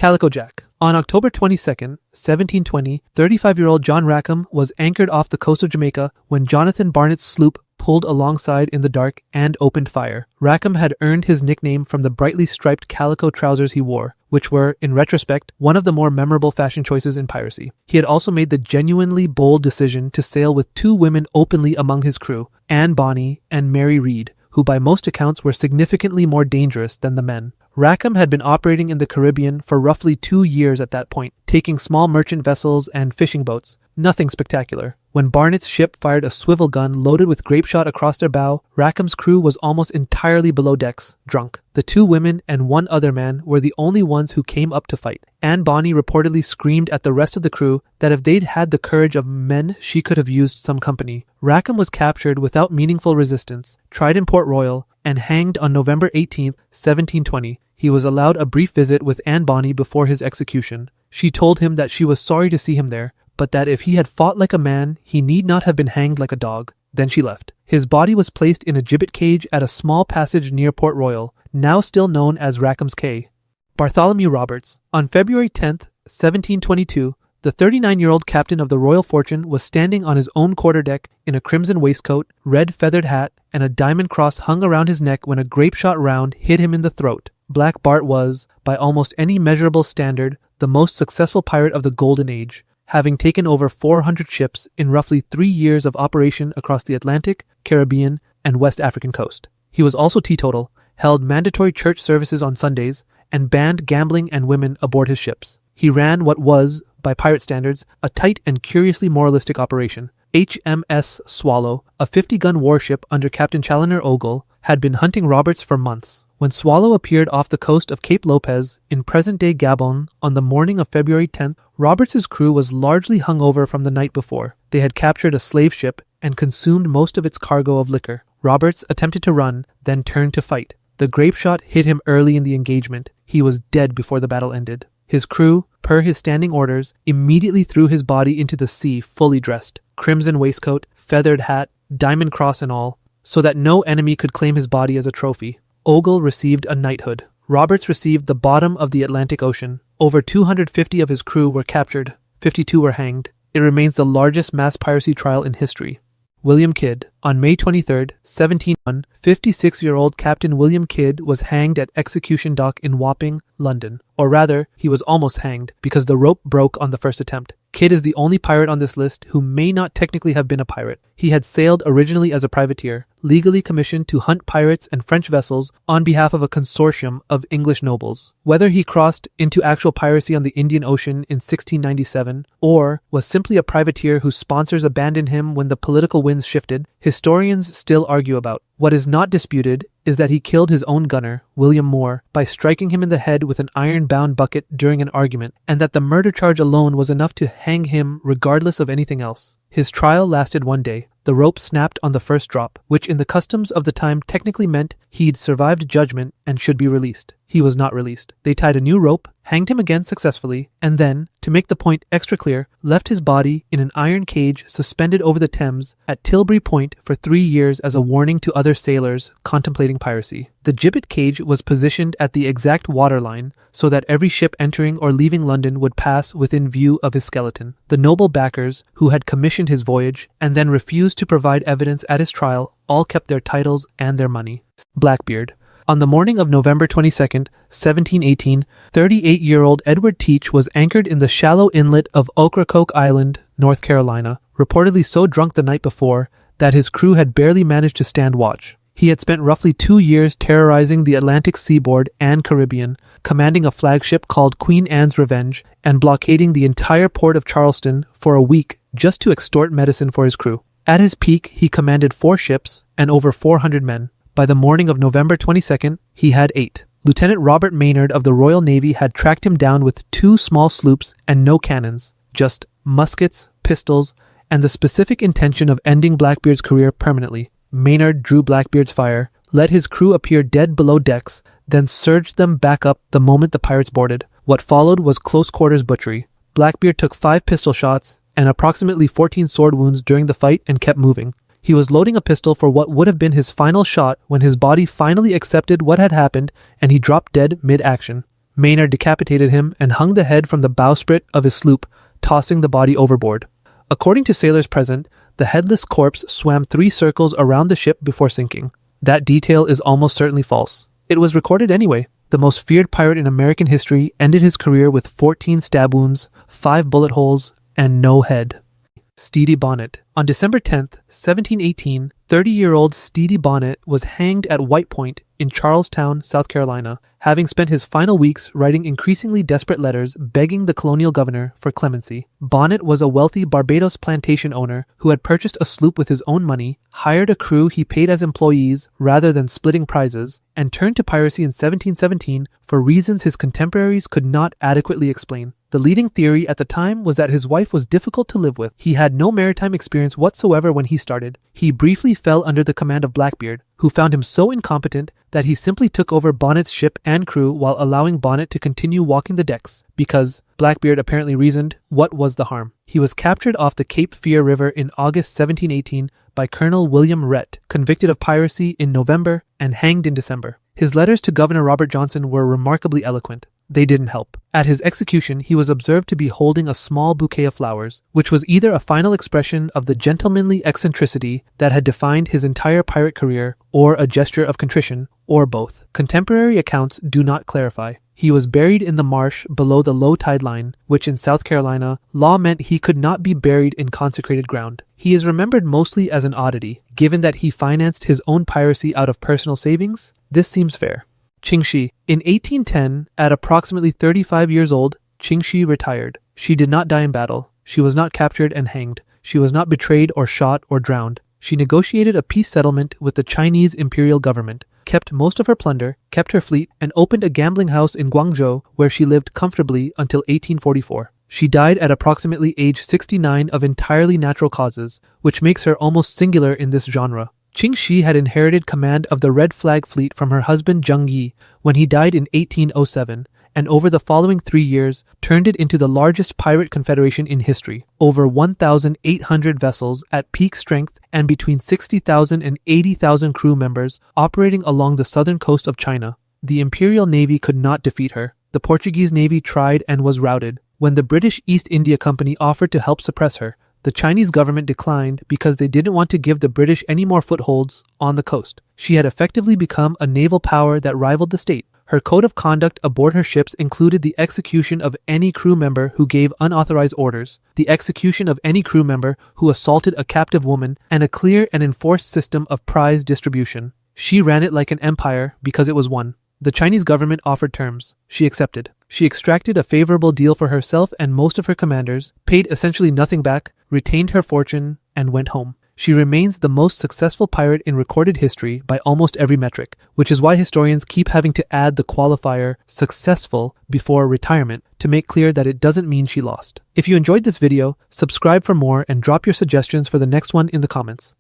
Calico Jack. On October 22nd, 1720, 35-year-old John Rackham was anchored off the coast of Jamaica when Jonathan Barnett's sloop pulled alongside in the dark and opened fire. Rackham had earned his nickname from the brightly striped calico trousers he wore, which were, in retrospect, one of the more memorable fashion choices in piracy. He had also made the genuinely bold decision to sail with two women openly among his crew, Anne Bonny and Mary Read, who by most accounts were significantly more dangerous than the men. Rackham had been operating in the Caribbean for roughly 2 years at that point, taking small merchant vessels and fishing boats. Nothing spectacular. When Barnett's ship fired a swivel gun loaded with grape shot across their bow, Rackham's crew was almost entirely below decks, drunk. The two women and one other man were the only ones who came up to fight. Anne Bonny reportedly screamed at the rest of the crew that if they'd had the courage of men, she could have used some company. Rackham was captured without meaningful resistance, tried in Port Royal, and hanged on November 18, 1720. He was allowed a brief visit with Anne Bonny before his execution. She told him that she was sorry to see him there, but that if he had fought like a man, he need not have been hanged like a dog. Then she left. His body was placed in a gibbet cage at a small passage near Port Royal, now still known as Rackham's Cay. Bartholomew Roberts. On February 10, 1722, the 39-year-old captain of the Royal Fortune was standing on his own quarterdeck in a crimson waistcoat, red feathered hat, and a diamond cross hung around his neck when a grape-shot round hit him in the throat. Black Bart was, by almost any measurable standard, the most successful pirate of the Golden Age, having taken over 400 ships in roughly 3 years of operation across the Atlantic, Caribbean, and West African coast. He was also teetotal, held mandatory church services on Sundays, and banned gambling and women aboard his ships. He ran what was, by pirate standards, a tight and curiously moralistic operation. HMS Swallow, a 50-gun warship under Captain Challoner Ogle, had been hunting Roberts for months. When Swallow appeared off the coast of Cape Lopez in present-day Gabon on the morning of February 10th, Roberts's crew was largely hungover from the night before. They had captured a slave ship and consumed most of its cargo of liquor. Roberts attempted to run, then turned to fight. The grape shot hit him early in the engagement. He was dead before the battle ended. His crew, per his standing orders, immediately threw his body into the sea fully dressed, crimson waistcoat, feathered hat, diamond cross and all, so that no enemy could claim his body as a trophy. Ogle received a knighthood. Roberts received the bottom of the Atlantic Ocean. Over 250 of his crew were captured. 52 were hanged. It remains the largest mass piracy trial in history. William Kidd. On May 23, 1701, 56-year-old Captain William Kidd was hanged at Execution Dock in Wapping, London. Or rather, he was almost hanged, because the rope broke on the first attempt. Kidd is the only pirate on this list who may not technically have been a pirate. He had sailed originally as a privateer, legally commissioned to hunt pirates and French vessels on behalf of a consortium of English nobles. Whether he crossed into actual piracy on the Indian Ocean in 1697, or was simply a privateer whose sponsors abandoned him when the political winds shifted, historians still argue about. What is not disputed is that he killed his own gunner, William Moore, by striking him in the head with an iron-bound bucket during an argument, and that the murder charge alone was enough to hang him regardless of anything else. His trial lasted 1 day. The rope snapped on the first drop, which in the customs of the time technically meant he'd survived judgment and should be released. He was not released. They tied a new rope, hanged him again successfully, and then, to make the point extra clear, left his body in an iron cage suspended over the Thames at Tilbury Point for 3 years as a warning to other sailors contemplating piracy. The gibbet cage was positioned at the exact waterline so that every ship entering or leaving London would pass within view of his skeleton. The noble backers, who had commissioned his voyage and then refused to provide evidence at his trial, all kept their titles and their money. Blackbeard. On the morning of November 22, 1718, 38-year-old Edward Teach was anchored in the shallow inlet of Ocracoke Island, North Carolina, reportedly so drunk the night before that his crew had barely managed to stand watch. He had spent roughly 2 years terrorizing the Atlantic seaboard and Caribbean, commanding a flagship called Queen Anne's Revenge, and blockading the entire port of Charleston for a week just to extort medicine for his crew. At his peak, he commanded 4 ships and over 400 men. By the morning of November 22nd, he had 8. Lieutenant Robert Maynard of the Royal Navy had tracked him down with 2 small sloops and no cannons, just muskets, pistols, and the specific intention of ending Blackbeard's career permanently. Maynard drew Blackbeard's fire, let his crew appear dead below decks, then surged them back up the moment the pirates boarded. What followed was close-quarters butchery. Blackbeard took 5 pistol shots and approximately 14 sword wounds during the fight and kept moving. He was loading a pistol for what would have been his final shot when his body finally accepted what had happened and he dropped dead mid-action. Maynard decapitated him and hung the head from the bowsprit of his sloop, tossing the body overboard. According to sailors present, the headless corpse swam 3 circles around the ship before sinking. That detail is almost certainly false. It was recorded anyway. The most feared pirate in American history ended his career with 14 stab wounds, 5 bullet holes, and no head. Stede Bonnet. On December 10th, 1718, 30-year-old Stede Bonnet was hanged at White Point in Charlestown, South Carolina, having spent his final weeks writing increasingly desperate letters begging the colonial governor for clemency. Bonnet was a wealthy Barbados plantation owner who had purchased a sloop with his own money, hired a crew he paid as employees rather than splitting prizes, and turned to piracy in 1717 for reasons his contemporaries could not adequately explain. The leading theory at the time was that his wife was difficult to live with. He had no maritime experience whatsoever when he started. He briefly fell under the command of Blackbeard, who found him so incompetent that he simply took over Bonnet's ship and crew while allowing Bonnet to continue walking the decks, because, Blackbeard apparently reasoned, what was the harm? He was captured off the Cape Fear River in August 1718 by Colonel William Rhett, convicted of piracy in November and hanged in December. His letters to Governor Robert Johnson were remarkably eloquent. They didn't help. At his execution, he was observed to be holding a small bouquet of flowers, which was either a final expression of the gentlemanly eccentricity that had defined his entire pirate career, or a gesture of contrition, or both. Contemporary accounts do not clarify. He was buried in the marsh below the low tide line, which in South Carolina, law meant he could not be buried in consecrated ground. He is remembered mostly as an oddity, given that he financed his own piracy out of personal savings. This seems fair. Ching Shih. In 1810, at approximately 35 years old, Ching Shih retired. She did not die in battle. She was not captured and hanged. She was not betrayed or shot or drowned. She negotiated a peace settlement with the Chinese imperial government, kept most of her plunder, kept her fleet, and opened a gambling house in Guangzhou where she lived comfortably until 1844. She died at approximately age 69 of entirely natural causes, which makes her almost singular in this genre. Ching Shih had inherited command of the Red Flag Fleet from her husband Zheng Yi when he died in 1807, and over the following 3 years turned it into the largest pirate confederation in history, over 1,800 vessels at peak strength and between 60,000 and 80,000 crew members operating along the southern coast of China. The Imperial Navy could not defeat her. The Portuguese Navy tried and was routed. When the British East India Company offered to help suppress her, the Chinese government declined because they didn't want to give the British any more footholds on the coast. She had effectively become a naval power that rivaled the state. Her code of conduct aboard her ships included the execution of any crew member who gave unauthorized orders, the execution of any crew member who assaulted a captive woman, and a clear and enforced system of prize distribution. She ran it like an empire because it was one. The Chinese government offered terms. She accepted. She extracted a favorable deal for herself and most of her commanders, paid essentially nothing back, retained her fortune, and went home. She remains the most successful pirate in recorded history by almost every metric, which is why historians keep having to add the qualifier successful before retirement to make clear that it doesn't mean she lost. If you enjoyed this video, subscribe for more and drop your suggestions for the next one in the comments.